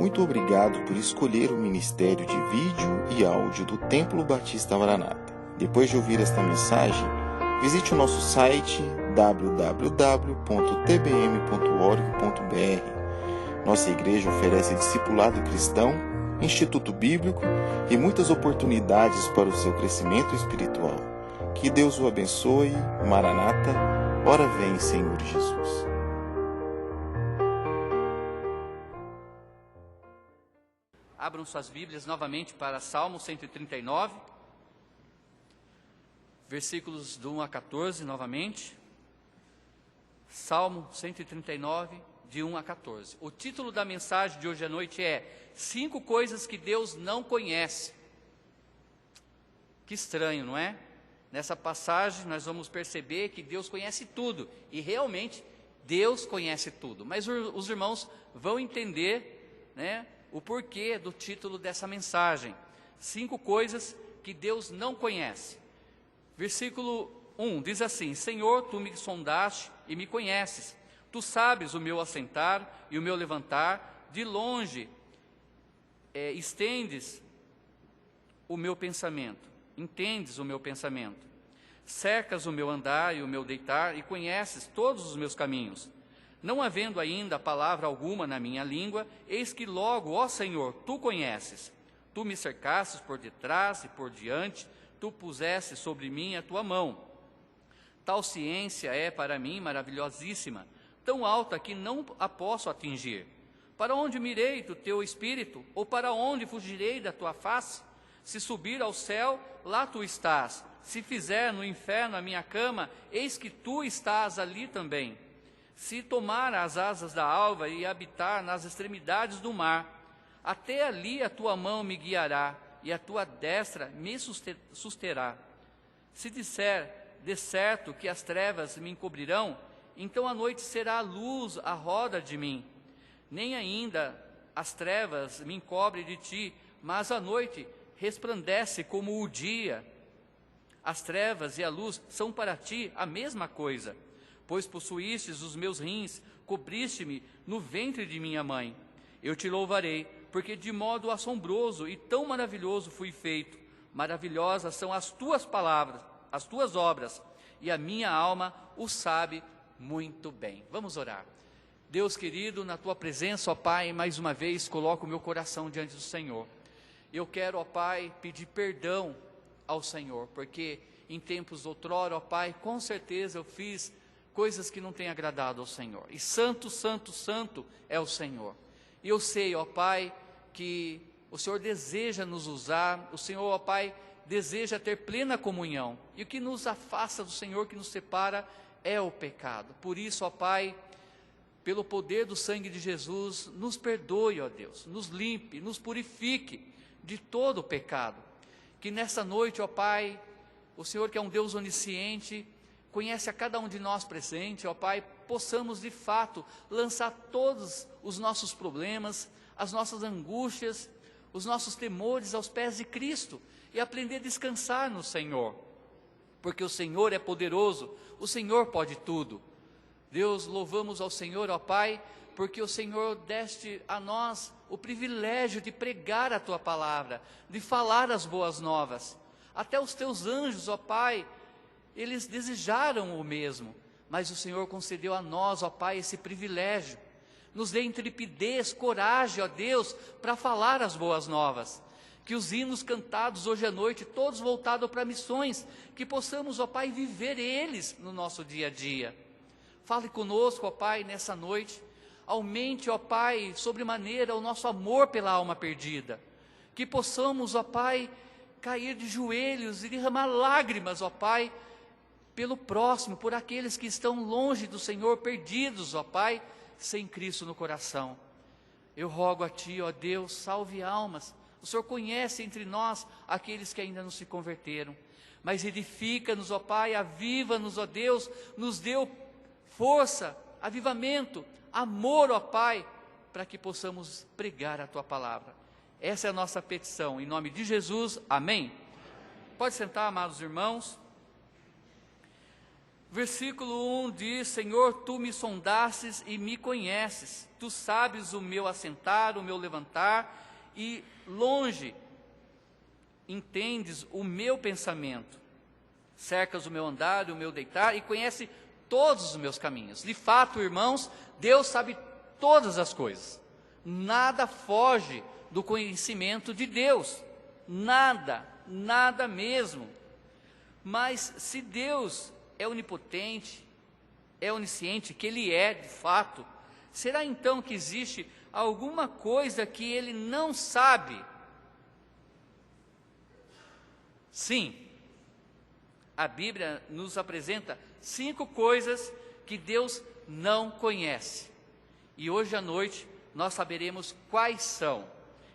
Muito obrigado por escolher o Ministério de Vídeo e Áudio do Templo Batista Maranata. Depois de ouvir esta mensagem, visite o nosso site www.tbm.org.br. Nossa igreja oferece discipulado cristão, instituto bíblico e muitas oportunidades para o seu crescimento espiritual. Que Deus o abençoe. Maranata, ora vem, Senhor Jesus. Abram suas Bíblias novamente para Salmo 139, versículos do 1 a 14, novamente. Salmo 139, de 1 a 14. O título da mensagem de hoje à noite é 5 coisas que Deus não conhece. Que estranho, não é? Nessa passagem nós vamos perceber que Deus conhece tudo, e realmente Deus conhece tudo. Mas os irmãos vão entender, né, o porquê do título dessa mensagem. 5 coisas que Deus não conhece. Versículo 1 diz assim: Senhor, tu me sondaste e me conheces. Tu sabes o meu assentar e o meu levantar. De longe estendes o meu pensamento. Entendes o meu pensamento. Cercas o meu andar e o meu deitar e conheces todos os meus caminhos. Não havendo ainda palavra alguma na minha língua, eis que logo, ó Senhor, tu conheces. Tu me cercastes por detrás e por diante, tu puseste sobre mim a tua mão. Tal ciência é para mim maravilhosíssima, tão alta que não a posso atingir. Para onde mirei do teu espírito, ou para onde fugirei da tua face? Se subir ao céu, lá tu estás. Se fizer no inferno a minha cama, eis que tu estás ali também. Se tomar as asas da alva e habitar nas extremidades do mar, até ali a tua mão me guiará, e a tua destra me susterá. Se disser de certo que as trevas me encobrirão, então a noite será a luz à roda de mim. Nem ainda as trevas me encobrem de ti, mas a noite resplandece como o dia. As trevas e a luz são para ti a mesma coisa. Pois possuístes os meus rins, cobriste-me no ventre de minha mãe. Eu te louvarei, porque de modo assombroso e tão maravilhoso fui feito. Maravilhosas são as tuas palavras, as tuas obras, e a minha alma o sabe muito bem. Vamos orar. Deus querido, na tua presença, ó Pai, mais uma vez coloco o meu coração diante do Senhor. Eu quero, ó Pai, pedir perdão ao Senhor, porque em tempos outrora, ó Pai, com certeza eu fiz coisas que não têm agradado ao Senhor. E santo, santo, santo é o Senhor. E eu sei, ó Pai, que o Senhor deseja nos usar, o Senhor, ó Pai, deseja ter plena comunhão. E o que nos afasta do Senhor, que nos separa, é o pecado. Por isso, ó Pai, pelo poder do sangue de Jesus, nos perdoe, ó Deus, nos limpe, nos purifique de todo o pecado. Que nessa noite, ó Pai, o Senhor, que é um Deus onisciente, conhece a cada um de nós presente, ó Pai, possamos de fato lançar todos os nossos problemas, as nossas angústias, os nossos temores aos pés de Cristo e aprender a descansar no Senhor, porque o Senhor é poderoso, o Senhor pode tudo. Deus, louvamos ao Senhor, ó Pai, porque o Senhor deste a nós o privilégio de pregar a Tua palavra, de falar as boas novas. Até os Teus anjos, ó Pai, eles desejaram o mesmo, mas o Senhor concedeu a nós, ó Pai, esse privilégio. Nos dê intrepidez, coragem, ó Deus, para falar as boas novas. Que os hinos cantados hoje à noite, todos voltados para missões, que possamos, ó Pai, viver eles no nosso dia a dia. Fale conosco, ó Pai, nessa noite. Aumente, ó Pai, sobremaneira o nosso amor pela alma perdida. Que possamos, ó Pai, cair de joelhos e derramar lágrimas, ó Pai, pelo próximo, por aqueles que estão longe do Senhor, perdidos, ó Pai, sem Cristo no coração. Eu rogo a Ti, ó Deus, salve almas. O Senhor conhece entre nós aqueles que ainda não se converteram. Mas edifica-nos, ó Pai, aviva-nos, ó Deus, nos deu força, avivamento, amor, ó Pai, para que possamos pregar a Tua palavra. Essa é a nossa petição, em nome de Jesus, amém. Pode sentar, amados irmãos. Versículo 1 diz: Senhor, tu me sondastes e me conheces, tu sabes o meu assentar, o meu levantar, e longe entendes o meu pensamento. Cercas o meu andar, o meu deitar, e conhece todos os meus caminhos. De fato, irmãos, Deus sabe todas as coisas. Nada foge do conhecimento de Deus. Nada, nada mesmo. Mas se Deus é onipotente, é onisciente, que Ele é de fato, será então que existe alguma coisa que Ele não sabe? Sim, a Bíblia nos apresenta 5 coisas que Deus não conhece. E hoje à noite nós saberemos quais são.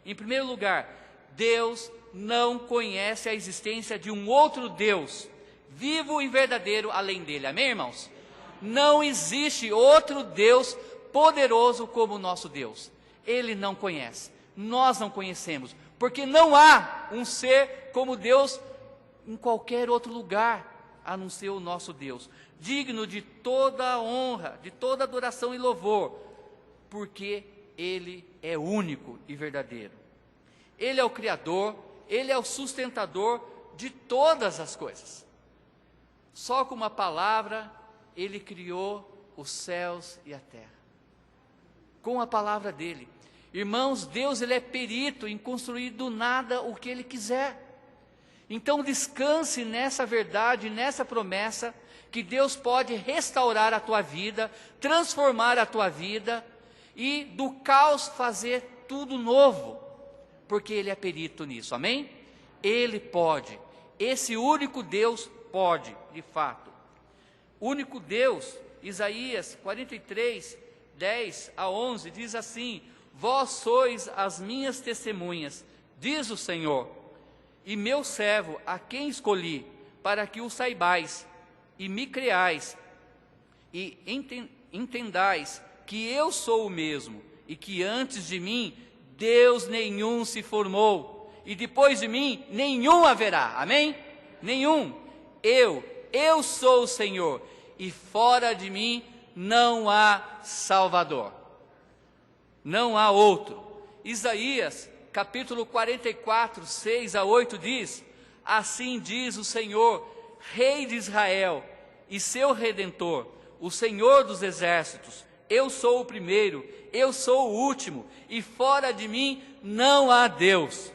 Em primeiro lugar, Deus não conhece a existência de um outro Deus, vivo e verdadeiro além dele. Amém, irmãos? Não existe outro Deus poderoso como o nosso Deus. Ele não conhece. Nós não conhecemos. Porque não há um ser como Deus em qualquer outro lugar, a não ser o nosso Deus. Digno de toda honra, de toda adoração e louvor. Porque Ele é único e verdadeiro. Ele é o Criador, Ele é o sustentador de todas as coisas. Só com uma palavra, Ele criou os céus e a terra. Com a palavra dEle. Irmãos, Deus Ele é perito em construir do nada o que Ele quiser. Então descanse nessa verdade, nessa promessa, que Deus pode restaurar a tua vida, transformar a tua vida, e do caos fazer tudo novo, porque Ele é perito nisso, amém? Ele pode, esse único Deus pode, de fato. Único Deus, Isaías 43, 10 a 11, diz assim: Vós sois as minhas testemunhas, diz o Senhor, e meu servo, a quem escolhi, para que o saibais, e me creais, e entendais que eu sou o mesmo, e que antes de mim Deus nenhum se formou, e depois de mim nenhum haverá, amém? Nenhum. Eu sou o Senhor, e fora de mim não há Salvador, não há outro. Isaías capítulo 44, 6 a 8 diz: Assim diz o Senhor, Rei de Israel e seu Redentor, o Senhor dos exércitos: Eu sou o primeiro, eu sou o último, e fora de mim não há Deus.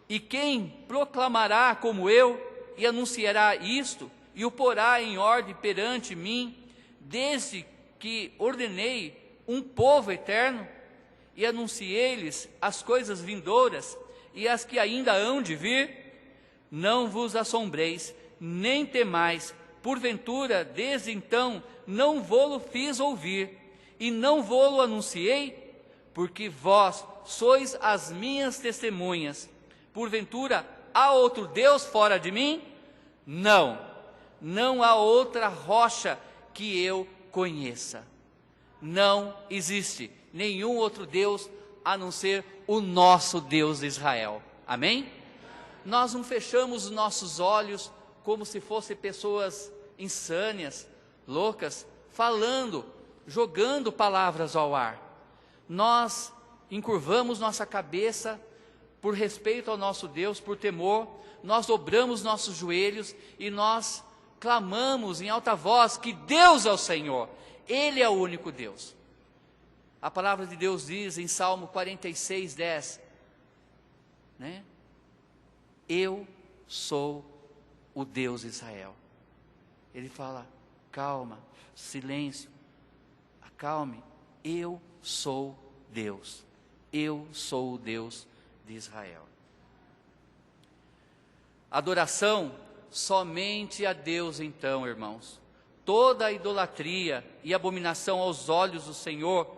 E quem proclamará como eu, e anunciará isto, e o porá em ordem perante mim, desde que ordenei um povo eterno, e anunciei-lhes as coisas vindouras, e as que ainda hão de vir? Não vos assombreis, nem temais, porventura desde então não vô-lo fiz ouvir, e não vô-lo anunciei? Porque vós sois as minhas testemunhas. Porventura há outro Deus fora de mim? Não, não há outra rocha que eu conheça. Não existe nenhum outro Deus a não ser o nosso Deus de Israel. Amém? Nós não fechamos os nossos olhos como se fossem pessoas insânias, loucas, falando, jogando palavras ao ar. Nós encurvamos nossa cabeça por respeito ao nosso Deus, por temor, nós dobramos nossos joelhos e nós clamamos em alta voz que Deus é o Senhor, Ele é o único Deus. A palavra de Deus diz em Salmo 46, 10, né? Eu sou o Deus de Israel. Ele fala: calma, silêncio, acalme, eu sou Deus, eu sou o Deus de Israel. Adoração somente a Deus então, irmãos. Toda a idolatria e abominação aos olhos do Senhor,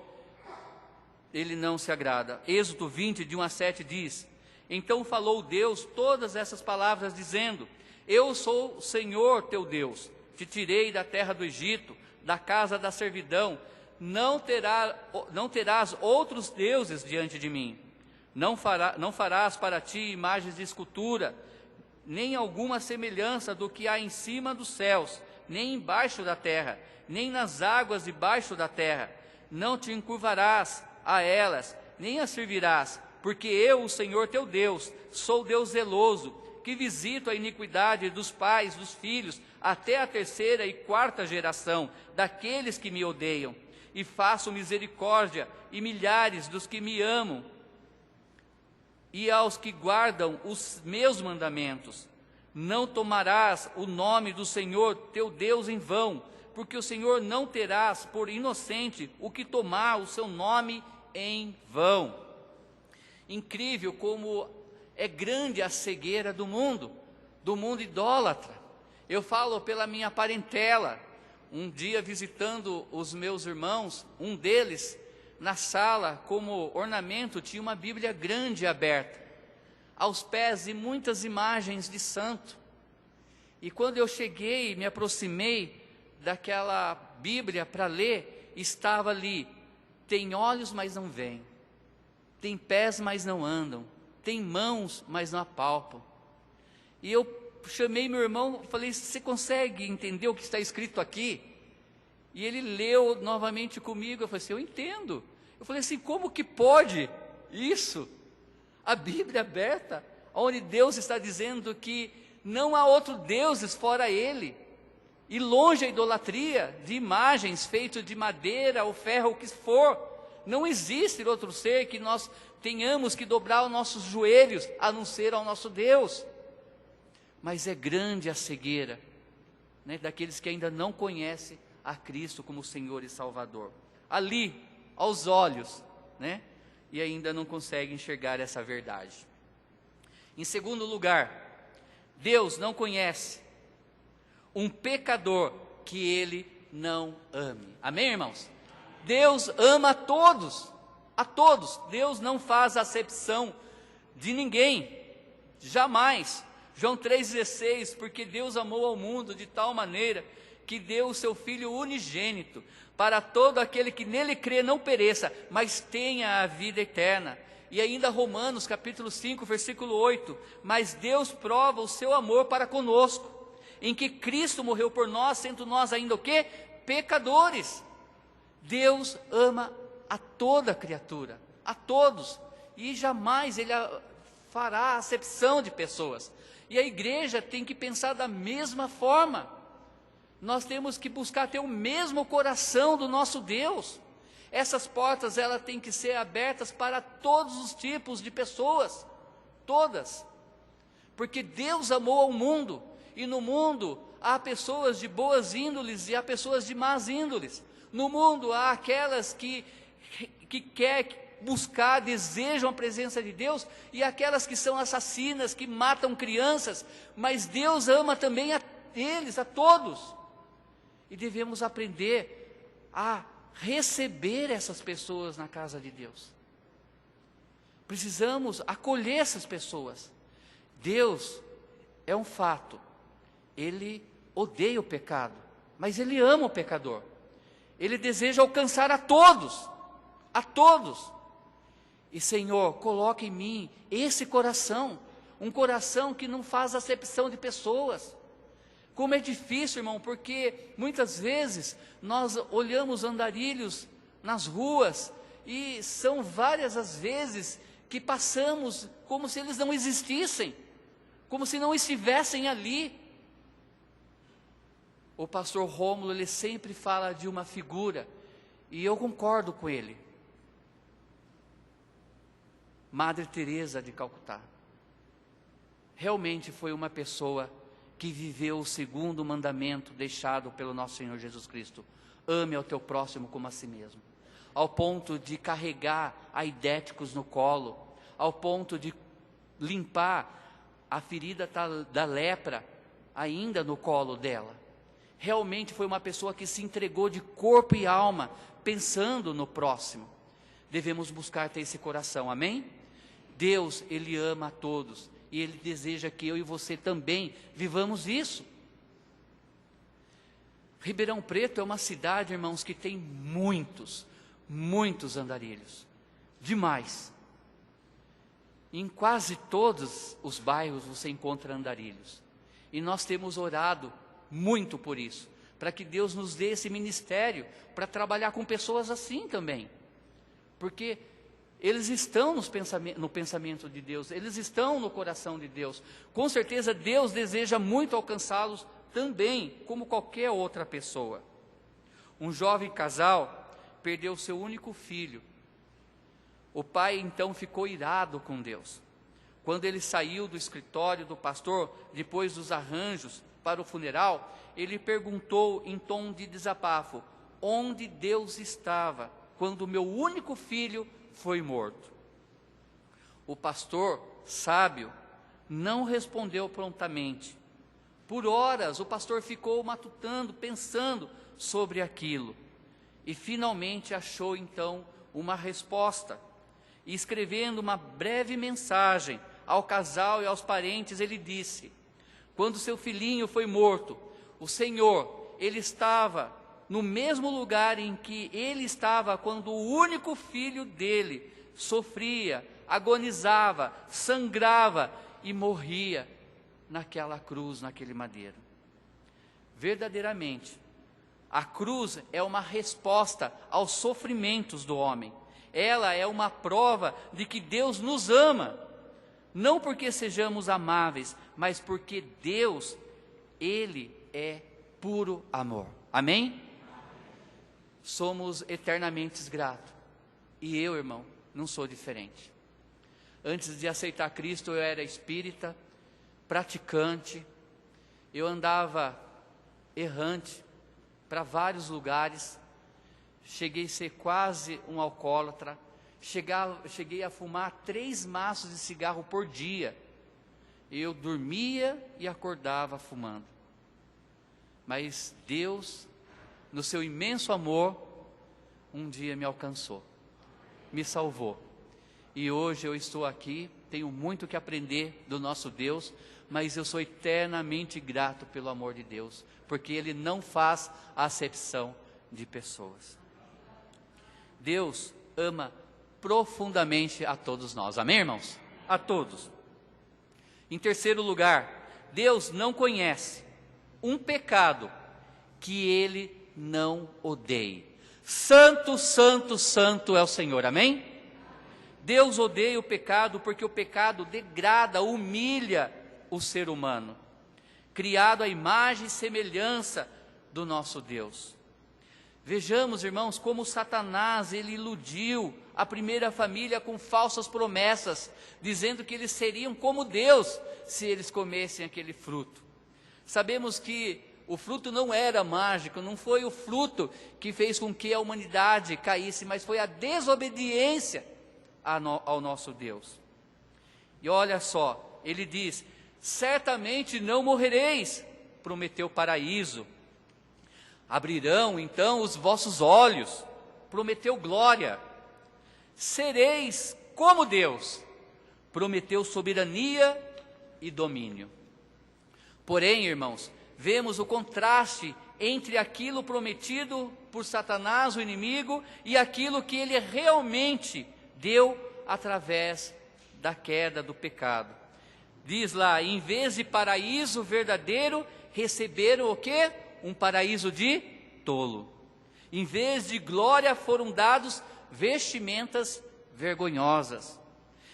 Ele não se agrada. Êxodo 20, de 1 a 7 diz: Então falou Deus todas essas palavras, dizendo: Eu sou o Senhor teu Deus, te tirei da terra do Egito, da casa da servidão. Não terás outros deuses diante de mim. Não farás para ti imagens de escultura, nem alguma semelhança do que há em cima dos céus, nem embaixo da terra, nem nas águas debaixo da terra. Não te encurvarás a elas, nem as servirás, porque eu, o Senhor teu Deus, sou Deus zeloso, que visito a iniquidade dos pais, dos filhos, até a 3ª e 4ª geração daqueles que me odeiam, e faço misericórdia e milhares dos que me amam, e aos que guardam os meus mandamentos. Não tomarás o nome do Senhor teu Deus em vão, porque o Senhor não terás por inocente o que tomar o seu nome em vão. Incrível como é grande a cegueira do mundo idólatra. Eu falo pela minha parentela. Um dia, visitando os meus irmãos, um deles, na sala, como ornamento, tinha uma Bíblia grande aberta, aos pés de muitas imagens de santo. E quando eu cheguei, me aproximei daquela Bíblia para ler, estava ali: tem olhos, mas não veem, tem pés, mas não andam, tem mãos, mas não apalpam. E eu chamei meu irmão, falei: você consegue entender o que está escrito aqui? E ele leu novamente comigo. Eu falei assim: eu entendo. Eu falei assim: como que pode isso? A Bíblia aberta, onde Deus está dizendo que não há outro deuses fora Ele, e longe a idolatria de imagens feitas de madeira ou ferro, o que for. Não existe outro ser que nós tenhamos que dobrar os nossos joelhos, a não ser ao nosso Deus. Mas é grande a cegueira, né, daqueles que ainda não conhecem a Cristo como Senhor e Salvador. Ali, aos olhos, né, e ainda não conseguem enxergar essa verdade. Em segundo lugar, Deus não conhece um pecador que Ele não ame. Amém, irmãos? Deus ama a todos, a todos. Deus não faz acepção de ninguém, jamais. João 3,16, porque Deus amou ao mundo de tal maneira que deu o seu Filho unigênito, para todo aquele que nele crê não pereça, mas tenha a vida eterna. E ainda Romanos capítulo 5, versículo 8, mas Deus prova o seu amor para conosco, em que Cristo morreu por nós, sendo nós ainda o quê? Pecadores. Deus ama a toda criatura, a todos, e jamais Ele fará acepção de pessoas. E a igreja tem que pensar da mesma forma. Nós temos que buscar ter o mesmo coração do nosso Deus. Essas portas, elas têm que ser abertas para todos os tipos de pessoas, todas, porque Deus amou ao mundo, e no mundo há pessoas de boas índoles e há pessoas de más índoles. No mundo há aquelas que querem buscar, desejam a presença de Deus, e aquelas que são assassinas, que matam crianças, mas Deus ama também a eles, a todos, e devemos aprender a receber essas pessoas na casa de Deus. Precisamos acolher essas pessoas. Deus, é um fato, Ele odeia o pecado, mas Ele ama o pecador. Ele deseja alcançar a todos, a todos. E Senhor, coloca em mim esse coração, um coração que não faz acepção de pessoas. Como é difícil, irmão, porque muitas vezes nós olhamos andarilhos nas ruas e são várias as vezes que passamos como se eles não existissem, como se não estivessem ali. O pastor Rômulo, ele sempre fala de uma figura, e eu concordo com ele. Madre Teresa de Calcutá realmente foi uma pessoa que viveu o segundo mandamento deixado pelo nosso Senhor Jesus Cristo: ame ao teu próximo como a si mesmo, ao ponto de carregar aidéticos no colo, ao ponto de limpar a ferida da lepra ainda no colo dela. Realmente foi uma pessoa que se entregou de corpo e alma, pensando no próximo. Devemos buscar ter esse coração, amém? Deus, Ele ama a todos, e Ele deseja que eu e você também vivamos isso. Ribeirão Preto é uma cidade, irmãos, que tem muitos andarilhos, demais. Em quase todos os bairros você encontra andarilhos, e nós temos orado muito por isso, para que Deus nos dê esse ministério, para trabalhar com pessoas assim também. Porque eles estão no pensamento de Deus, eles estão no coração de Deus. Com certeza Deus deseja muito alcançá-los também, como qualquer outra pessoa. Um jovem casal perdeu seu único filho. O pai então ficou irado com Deus. Quando ele saiu do escritório do pastor, depois dos arranjos para o funeral, ele perguntou em tom de desabafo: onde Deus estava quando o meu único filho foi morto? O pastor, sábio, não respondeu prontamente. Por horas o pastor ficou matutando, pensando sobre aquilo, e finalmente achou então uma resposta. E escrevendo uma breve mensagem ao casal e aos parentes, ele disse: quando seu filhinho foi morto, o Senhor, ele estava no mesmo lugar em que ele estava quando o único filho dele sofria, agonizava, sangrava e morria naquela cruz, naquele madeiro. Verdadeiramente, a cruz é uma resposta aos sofrimentos do homem. Ela é uma prova de que Deus nos ama, não porque sejamos amáveis, mas porque Deus, Ele é puro amor. Amém? Somos eternamente gratos. E eu, irmão, não sou diferente. Antes de aceitar Cristo, eu era espírita, praticante, eu andava errante para vários lugares, cheguei a ser quase um alcoólatra, cheguei a fumar 3 maços de cigarro por dia. Eu dormia e acordava fumando. Mas Deus, no seu imenso amor, um dia me alcançou, me salvou. E hoje eu estou aqui, tenho muito que aprender do nosso Deus, mas eu sou eternamente grato pelo amor de Deus, porque Ele não faz acepção de pessoas. Deus ama profundamente a todos nós, amém, irmãos? A todos. Em terceiro lugar, Deus não conhece um pecado que Ele não odeie. Santo, santo, santo é o Senhor, amém? Deus odeia o pecado porque o pecado degrada, humilha o ser humano, criado à imagem e semelhança do nosso Deus. Vejamos, irmãos, como Satanás, ele iludiu a primeira família com falsas promessas, dizendo que eles seriam como Deus se eles comessem aquele fruto. Sabemos que o fruto não era mágico, não foi o fruto que fez com que a humanidade caísse, mas foi a desobediência ao nosso Deus. E olha só, ele diz: certamente não morrereis, prometeu paraíso. Abrirão então os vossos olhos, prometeu glória. Sereis como Deus, prometeu soberania e domínio. Porém, irmãos, vemos o contraste entre aquilo prometido por Satanás, o inimigo, e aquilo que ele realmente deu através da queda, do pecado. Diz lá: em vez de paraíso verdadeiro, receberam o quê? Um paraíso de tolo. Em vez de glória, foram dados vestimentas vergonhosas.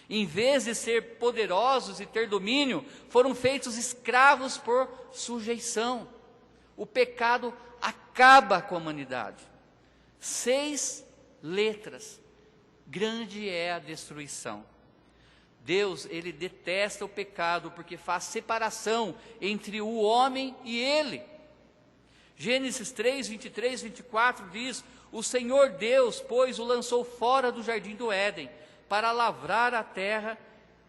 Em vez de ser poderosos e ter domínio, foram feitos escravos por sujeição. O pecado acaba com a humanidade. 6 letras. Grande é a destruição. Deus, ele detesta o pecado porque faz separação entre o homem e ele. Gênesis 3, 23, 24 diz: o Senhor Deus, pois, o lançou fora do jardim do Éden, para lavrar a terra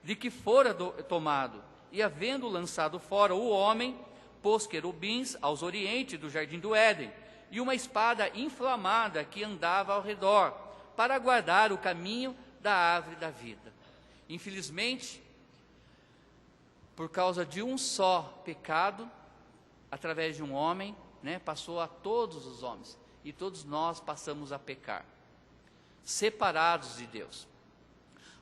de que fora tomado. E havendo lançado fora o homem, pôs querubins aos orientes do jardim do Éden, e uma espada inflamada que andava ao redor, para guardar o caminho da árvore da vida. Infelizmente, por causa de um só pecado, através de um homem, passou a todos os homens, e todos nós passamos a pecar, separados de Deus.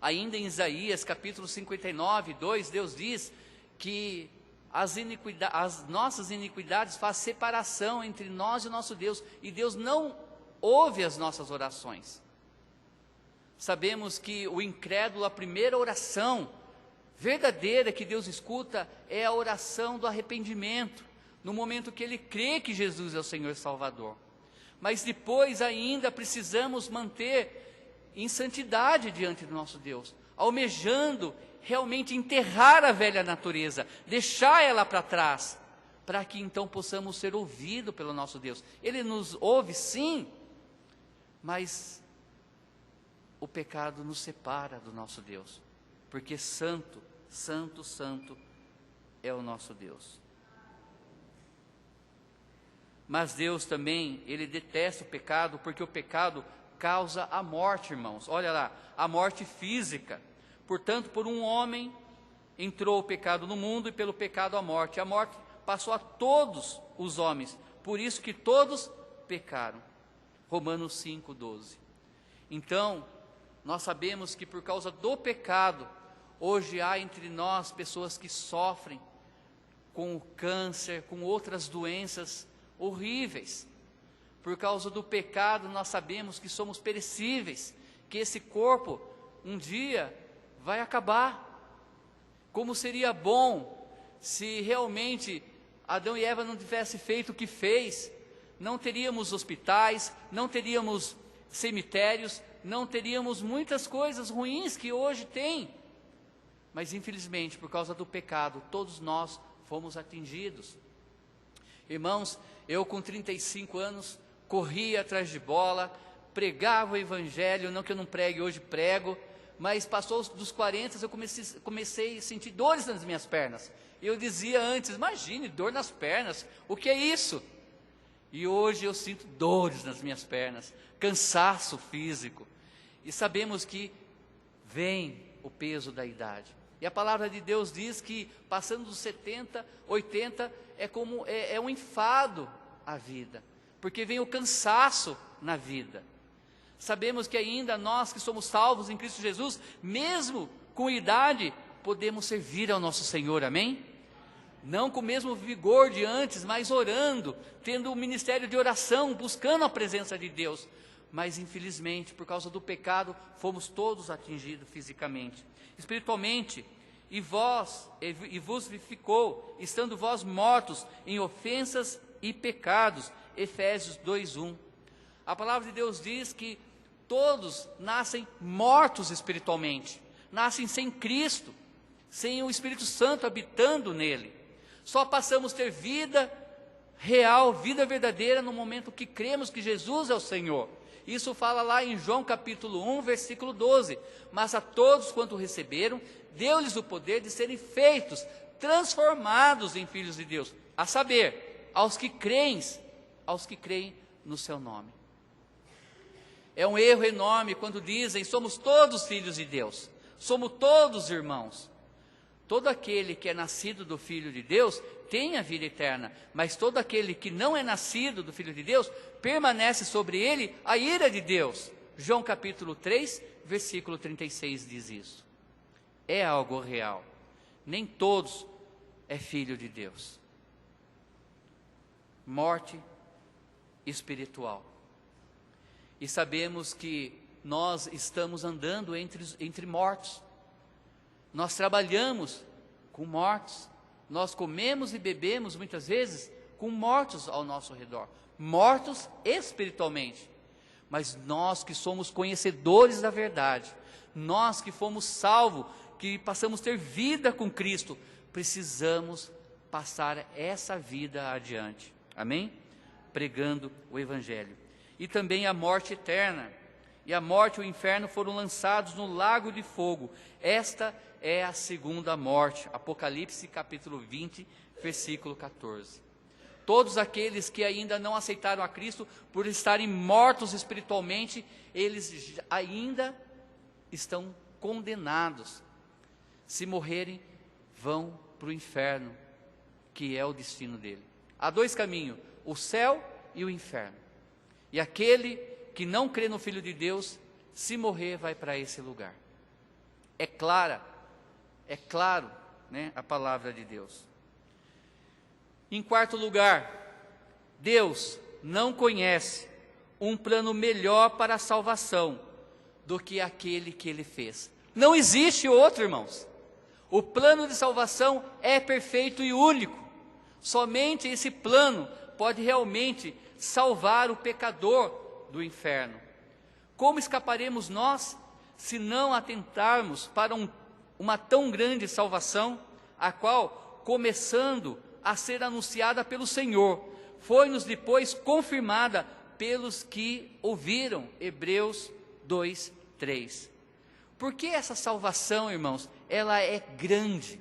Ainda em Isaías capítulo 59, 2, Deus diz que as nossas iniquidades fazem separação entre nós e o nosso Deus, e Deus não ouve as nossas orações. Sabemos que o incrédulo, a primeira oração verdadeira que Deus escuta é a oração do arrependimento, no momento que ele crê que Jesus é o Senhor Salvador. Mas depois ainda precisamos manter em santidade diante do nosso Deus, almejando realmente enterrar a velha natureza, deixar ela para trás, para que então possamos ser ouvidos pelo nosso Deus. Ele nos ouve sim, mas o pecado nos separa do nosso Deus, porque santo, santo, santo é o nosso Deus. Mas Deus também, Ele detesta o pecado, porque o pecado causa a morte, irmãos. Olha lá, a morte física. Portanto, por um homem entrou o pecado no mundo, e pelo pecado a morte. A morte passou a todos os homens, por isso que todos pecaram. Romanos 5:12. Então, nós sabemos que por causa do pecado, hoje há entre nós pessoas que sofrem com o câncer, com outras doenças horríveis. Por causa do pecado, nós sabemos que somos perecíveis, que esse corpo um dia vai acabar. Como seria bom se realmente Adão e Eva não tivessem feito o que fez. Não teríamos hospitais, não teríamos cemitérios, não teríamos muitas coisas ruins que hoje tem. Mas infelizmente, por causa do pecado, todos nós fomos atingidos. Irmãos, eu com 35 anos, corria atrás de bola, pregava o evangelho, não que eu não pregue, hoje prego, mas passou dos 40, eu comecei a sentir dores nas minhas pernas. Eu dizia antes, imagine, dor nas pernas, o que é isso? E hoje eu sinto dores nas minhas pernas, cansaço físico. E sabemos que vem o peso da idade. E a palavra de Deus diz que passando dos 70, 80, é um enfado a vida, porque vem o cansaço na vida. Sabemos que ainda nós que somos salvos em Cristo Jesus, mesmo com idade, podemos servir ao nosso Senhor, amém? Não com o mesmo vigor de antes, mas orando, tendo um ministério de oração, buscando a presença de Deus. Mas infelizmente, por causa do pecado, fomos todos atingidos fisicamente. Espiritualmente, e vos vivificou, estando vós mortos em ofensas e pecados. Efésios 2:1. A palavra de Deus diz que todos nascem mortos espiritualmente, nascem sem Cristo, sem o Espírito Santo habitando nele. Só passamos a ter vida real, vida verdadeira, no momento que cremos que Jesus é o Senhor. Isso fala lá em João capítulo 1, versículo 12. Mas a todos quanto receberam, deu-lhes o poder de serem feitos, transformados em filhos de Deus. A saber, aos que creem no seu nome. É um erro enorme quando dizem, somos todos filhos de Deus, somos todos irmãos. Todo aquele que é nascido do Filho de Deus tem a vida eterna, mas todo aquele que não é nascido do Filho de Deus, permanece sobre ele a ira de Deus. João capítulo 3, versículo 36 diz isso. É algo real. Nem todos é filho de Deus. Morte espiritual. E sabemos que nós estamos andando entre mortos. Nós trabalhamos com mortos, nós comemos e bebemos muitas vezes com mortos ao nosso redor, mortos espiritualmente. Mas nós que somos conhecedores da verdade, nós que fomos salvos, que passamos a ter vida com Cristo, precisamos passar essa vida adiante, amém? Pregando o Evangelho. E também a morte eterna. E a morte e o inferno foram lançados no lago de fogo. Esta é a segunda morte. Apocalipse capítulo 20, versículo 14. Todos aqueles que ainda não aceitaram a Cristo, por estarem mortos espiritualmente, eles ainda estão condenados. Se morrerem, vão para o inferno, que é o destino dele. Há dois caminhos, o céu e o inferno. E aquele que não crê no Filho de Deus, se morrer, vai para esse lugar. É claro, né, a palavra de Deus. Em quarto lugar, Deus não conhece um plano melhor para a salvação do que aquele que Ele fez. Não existe outro, irmãos. O plano de salvação é perfeito e único. Somente esse plano pode realmente salvar o pecador do inferno. Como escaparemos nós se não atentarmos para uma tão grande salvação, a qual, começando a ser anunciada pelo Senhor, foi-nos depois confirmada pelos que ouviram? Hebreus 2:3. Por que essa salvação, irmãos, ela é grande?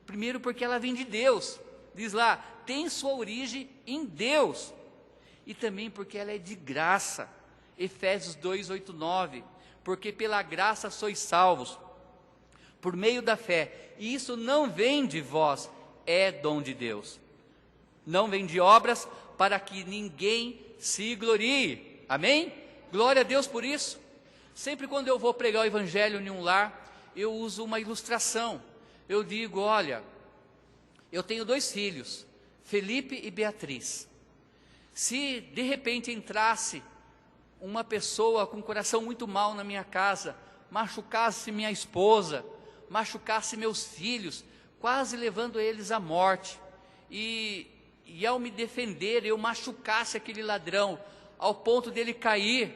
Primeiro porque ela vem de Deus. Diz lá, tem sua origem em Deus. E também porque ela é de graça. Efésios 2:8-9. Porque pela graça sois salvos, por meio da fé. E isso não vem de vós, é dom de Deus. Não vem de obras, para que ninguém se glorie. Amém? Glória a Deus por isso. Sempre quando eu vou pregar o evangelho em um lar, eu uso uma ilustração. Eu digo, olha, eu tenho 2 filhos, Felipe e Beatriz. Se de repente entrasse uma pessoa com o coração muito mal na minha casa, machucasse minha esposa, machucasse meus filhos, quase levando eles à morte, e ao me defender, eu machucasse aquele ladrão, ao ponto dele cair,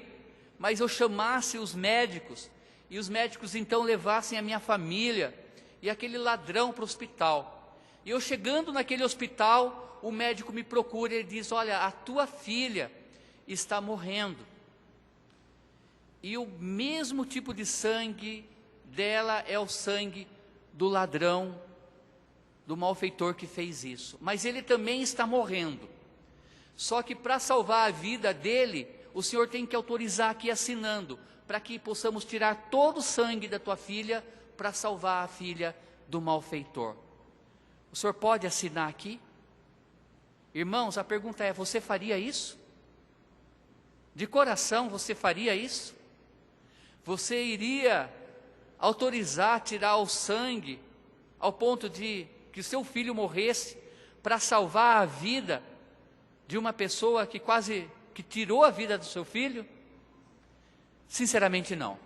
mas eu chamasse os médicos, e os médicos então levassem a minha família, e aquele ladrão para o hospital, e eu chegando naquele hospital, o médico me procura, e ele diz, olha, a tua filha está morrendo, e o mesmo tipo de sangue dela é o sangue do ladrão, do malfeitor que fez isso, mas ele também está morrendo. Só que para salvar a vida dele, o Senhor tem que autorizar aqui assinando, para que possamos tirar todo o sangue da tua filha, para salvar a filha do malfeitor. O Senhor pode assinar aqui? Irmãos, a pergunta é, você faria isso? De coração você faria isso? Você iria autorizar tirar o sangue, ao ponto de que o seu filho morresse, para salvar a vida de uma pessoa que quase que tirou a vida do seu filho? Sinceramente não.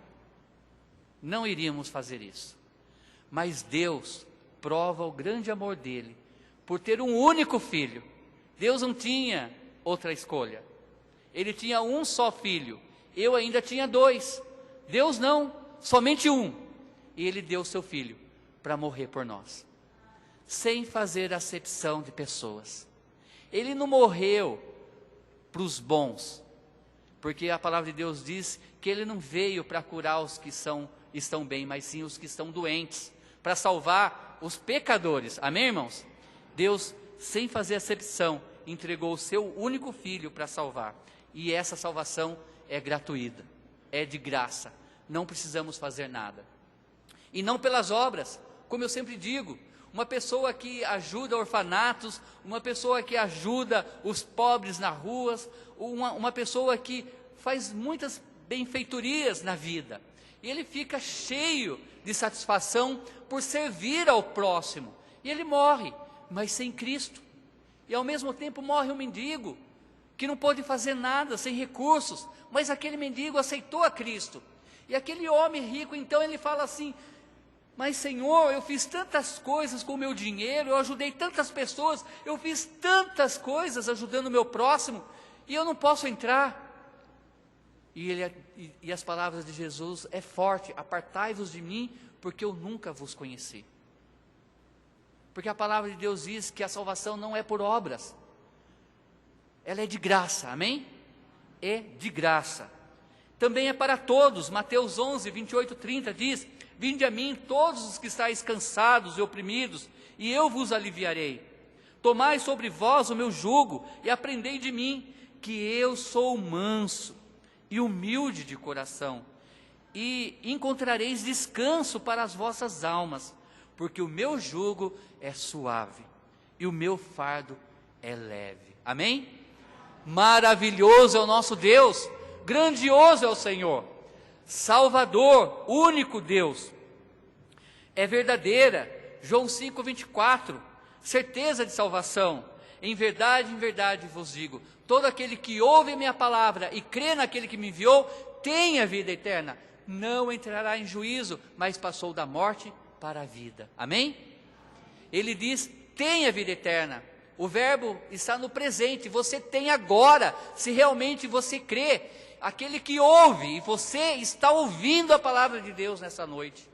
Não iríamos fazer isso. Mas Deus prova o grande amor dele, por ter um único filho. Deus não tinha outra escolha. Ele tinha um só filho, eu ainda tinha 2. Deus não, somente um. E Ele deu o seu filho para morrer por nós, sem fazer acepção de pessoas. Ele não morreu para os bons, porque a palavra de Deus diz que Ele não veio para curar os que estão bem, mas sim os que estão doentes, para salvar os pecadores. Amém, irmãos? Deus, sem fazer acepção, entregou o seu único filho para salvar. E essa salvação é gratuita, é de graça, não precisamos fazer nada. E não pelas obras, como eu sempre digo, uma pessoa que ajuda orfanatos, uma pessoa que ajuda os pobres nas ruas, uma pessoa que faz muitas benfeitorias na vida, e ele fica cheio de satisfação por servir ao próximo, e ele morre, mas sem Cristo. E ao mesmo tempo morre um mendigo, que não pôde fazer nada, sem recursos, mas aquele mendigo aceitou a Cristo. E aquele homem rico, então, ele fala assim, mas Senhor, eu fiz tantas coisas com o meu dinheiro, eu ajudei tantas pessoas, eu fiz tantas coisas ajudando o meu próximo, e eu não posso entrar. E as palavras de Jesus é forte, apartai-vos de mim, porque eu nunca vos conheci. Porque a palavra de Deus diz que a salvação não é por obras, ela é de graça, amém? É de graça. Também é para todos. Mateus 11, 28, 30 diz, vinde a mim todos os que estáis cansados e oprimidos, e eu vos aliviarei. Tomai sobre vós o meu jugo, e aprendei de mim, que eu sou manso e humilde de coração, e encontrareis descanso para as vossas almas, porque o meu jugo é suave, e o meu fardo é leve. Amém? Maravilhoso é o nosso Deus, grandioso é o Senhor, Salvador, único Deus, é verdadeira, João 5, 24, certeza de salvação, em verdade vos digo, todo aquele que ouve minha palavra e crê naquele que me enviou, tem a vida eterna. Não entrará em juízo, mas passou da morte para a vida. Amém? Ele diz, tem a vida eterna. O verbo está no presente, você tem agora, se realmente você crê. Aquele que ouve, e você está ouvindo a palavra de Deus nessa noite,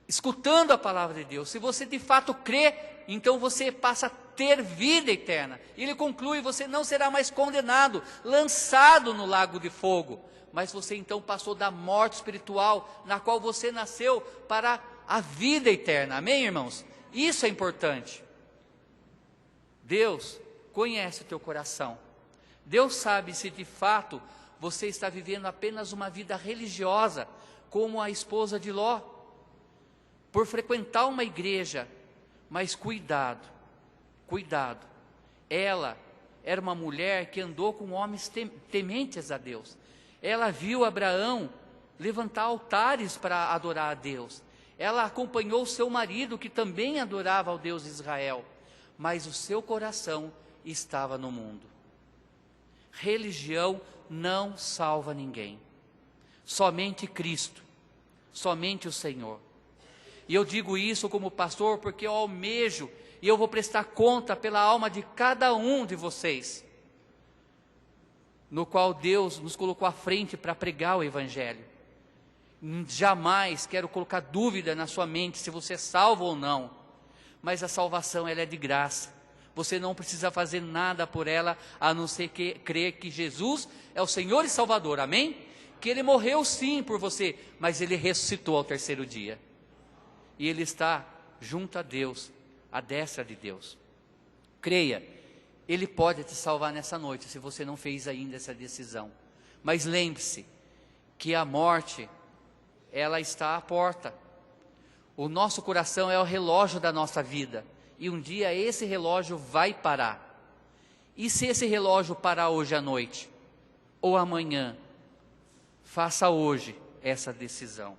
escutando a palavra de Deus, se você de fato crê, então você passa a ter vida eterna. Ele conclui, você não será mais condenado, lançado no lago de fogo, mas você então passou da morte espiritual, na qual você nasceu, para a vida eterna. Amém, irmãos? Isso é importante. Deus conhece o teu coração. Deus sabe se de fato você está vivendo apenas uma vida religiosa, como a esposa de Ló, por frequentar uma igreja. Mas cuidado, cuidado. Ela era uma mulher que andou com homens tementes a Deus. Ela viu Abraão levantar altares para adorar a Deus. Ela acompanhou seu marido, que também adorava ao Deus de Israel. Mas o seu coração estava no mundo. Religião não salva ninguém. Somente Cristo, somente o Senhor. E eu digo isso como pastor porque eu almejo e eu vou prestar conta pela alma de cada um de vocês, no qual Deus nos colocou à frente para pregar o Evangelho. Jamais quero colocar dúvida na sua mente se você é salvo ou não, mas a salvação ela é de graça. Você não precisa fazer nada por ela, a não ser que crer que Jesus é o Senhor e Salvador, amém? Que Ele morreu sim por você, mas Ele ressuscitou ao terceiro dia. E Ele está junto a Deus, à destra de Deus. Creia, Ele pode te salvar nessa noite, se você não fez ainda essa decisão. Mas lembre-se, que a morte, ela está à porta. O nosso coração é o relógio da nossa vida. E um dia esse relógio vai parar. E se esse relógio parar hoje à noite, ou amanhã, faça hoje essa decisão.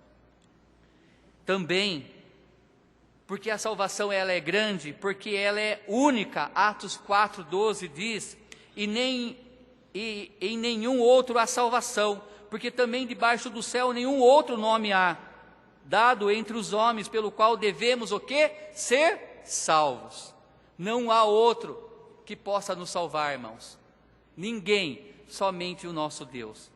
Também, porque a salvação ela é grande, porque ela é única, Atos 4:12 diz, e em nenhum outro há salvação, porque também debaixo do céu nenhum outro nome há, dado entre os homens, pelo qual devemos o quê? Ser salvos. Não há outro que possa nos salvar, irmãos. Ninguém, somente o nosso Deus.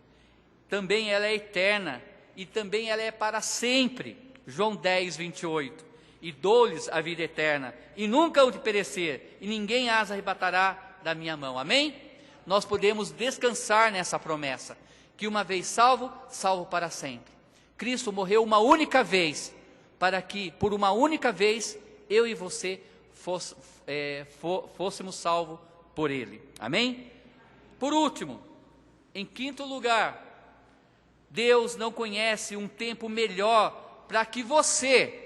Também ela é eterna, e também ela é para sempre. João 10:28. E dou-lhes a vida eterna, e nunca hão de perecer, e ninguém as arrebatará da minha mão. Amém? Nós podemos descansar nessa promessa, que uma vez salvo, salvo para sempre. Cristo morreu uma única vez, para que, por uma única vez, eu e você fôssemos salvos por Ele. Amém? Por último, em quinto lugar, Deus não conhece um tempo melhor para que você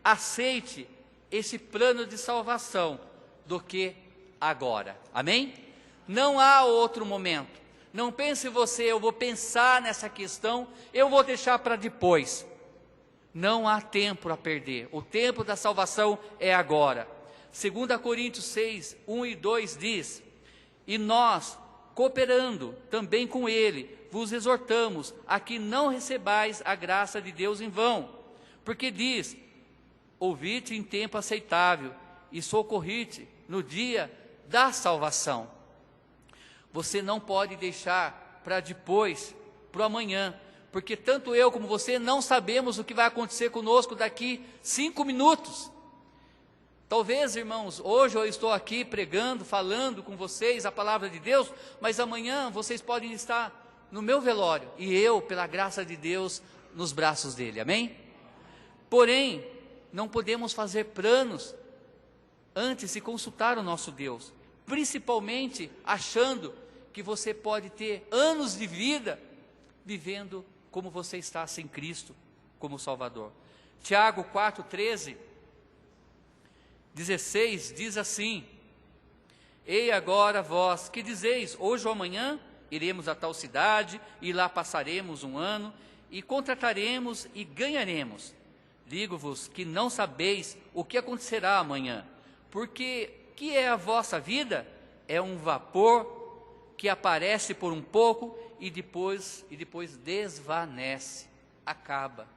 aceite esse plano de salvação do que agora. Amém? Não há outro momento. Não pense você, eu vou pensar nessa questão, eu vou deixar para depois. Não há tempo a perder. O tempo da salvação é agora. 2 Coríntios 6:1 e 2 diz: E nós, cooperando também com Ele, vos exortamos a que não recebais a graça de Deus em vão. Porque diz: Ouvi-te em tempo aceitável e socorri-te no dia da salvação. Você não pode deixar para depois, para o amanhã, porque tanto eu como você não sabemos o que vai acontecer conosco daqui 5 minutos. Talvez, irmãos, hoje eu estou aqui pregando, falando com vocês a palavra de Deus, mas amanhã vocês podem estar no meu velório, e eu, pela graça de Deus, nos braços dele, amém? Porém, não podemos fazer planos antes de consultar o nosso Deus, principalmente achando que você pode ter anos de vida vivendo como você está sem Cristo como Salvador. Tiago 4:13, 16 diz assim: Ei agora vós, que dizeis, hoje ou amanhã iremos a tal cidade, e lá passaremos um ano, e contrataremos e ganharemos. Digo-vos que não sabeis o que acontecerá amanhã, porque que é a vossa vida? É um vapor que aparece por um pouco e depois desvanece, acaba.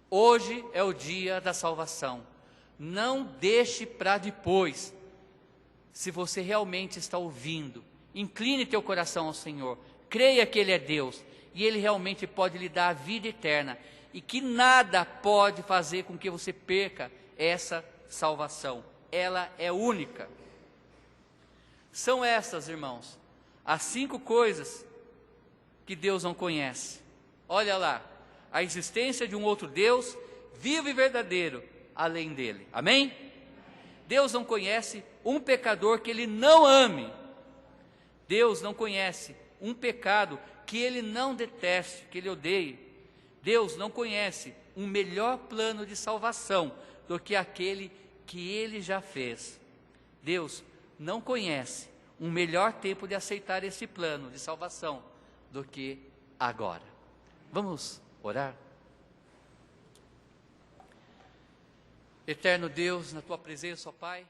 Hoje é o dia da salvação. Não deixe para depois. Se você realmente está ouvindo, incline teu coração ao Senhor. Creia que Ele é Deus e Ele realmente pode lhe dar a vida eterna. E que nada pode fazer com que você perca essa salvação. Ela é única. São essas, irmãos, as 5 coisas que Deus não conhece. Olha lá, a existência de um outro Deus, vivo e verdadeiro, além dele. Amém? Deus não conhece um pecador que Ele não ame. Deus não conhece um pecado que Ele não deteste, que Ele odeie. Deus não conhece um melhor plano de salvação do que aquele que Ele já fez. Deus não conhece um melhor tempo de aceitar esse plano de salvação do que agora. Vamos orar? Eterno Deus, na Tua presença, ó Pai.